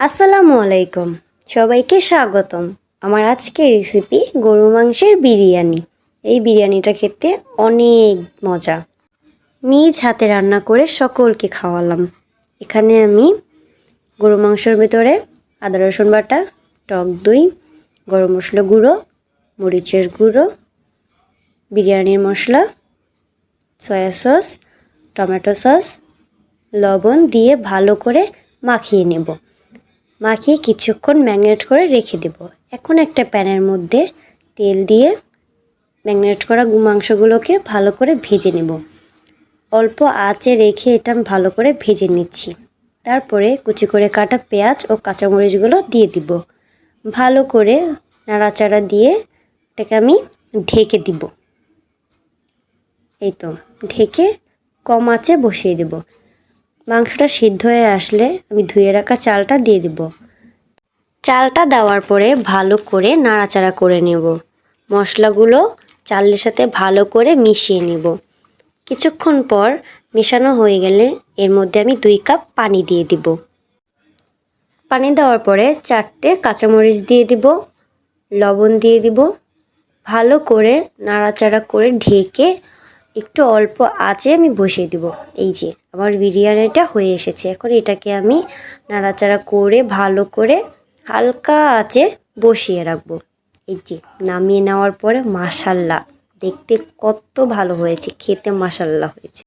আসসালামু আলাইকুম, সবাইকে স্বাগতম। আমার আজকের রেসিপি গরু মাংসের বিরিয়ানি। এই বিরিয়ানিটা খেতে অনেক মজা। নিজ হাতে রান্না করে সকলকে খাওয়ালাম। এখানে আমি গরু মাংসের ভিতরে আদা রসুন বাটা, টক দই, গরম মশলা গুঁড়ো, মরিচের গুঁড়ো, বিরিয়ানির মশলা, সয়া সস, টমেটো সস, লবণ দিয়ে ভালো করে মাখিয়ে নেব। মাখিয়ে কিছুক্ষণ ম্যারিনেট করে রেখে দেব। এখন একটা প্যানের মধ্যে তেল দিয়ে ম্যারিনেট করা মাংসগুলোকে ভালো করে ভেজে নেব। অল্প আঁচে রেখে এটা ভালো করে ভেজে নিচ্ছি। তারপরে কুচি করে কাটা পেঁয়াজ ও কাঁচামরিচগুলো দিয়ে দিব। ভালো করে নাড়াচাড়া দিয়ে এটাকে আমি ঢেকে দিব। এই তো ঢেকে কম আঁচে বসিয়ে দেব। মাংসটা সিদ্ধ হয়ে আসলে আমি ধুয়ে রাখা চালটা দিয়ে দেব। চালটা দেওয়ার পরে ভালো করে নাড়াচাড়া করে নেব। মশলাগুলো চালের সাথে ভালো করে মিশিয়ে নেব। কিছুক্ষণ পর মেশানো হয়ে গেলে এর মধ্যে আমি 2 কাপ পানি দিয়ে দিব। পানি দেওয়ার পরে 4টে কাঁচামরিচ দিয়ে দিব, লবণ দিয়ে দিব। ভালো করে নাড়াচাড়া করে ঢেকে একটু অল্প আঁচে আমি বসিয়ে দিব। এই যে আমার বিরিয়ানিটা হয়ে এসেছে। এখন এটাকে আমি নাড়াচাড়া করে ভালো করে হালকা আঁচে বসিয়ে রাখবো। এই যে নামিয়ে নেওয়ার পরে মাশাআল্লাহ, দেখতে কত ভালো হয়েছে, খেতে মাশাআল্লাহ হয়েছে।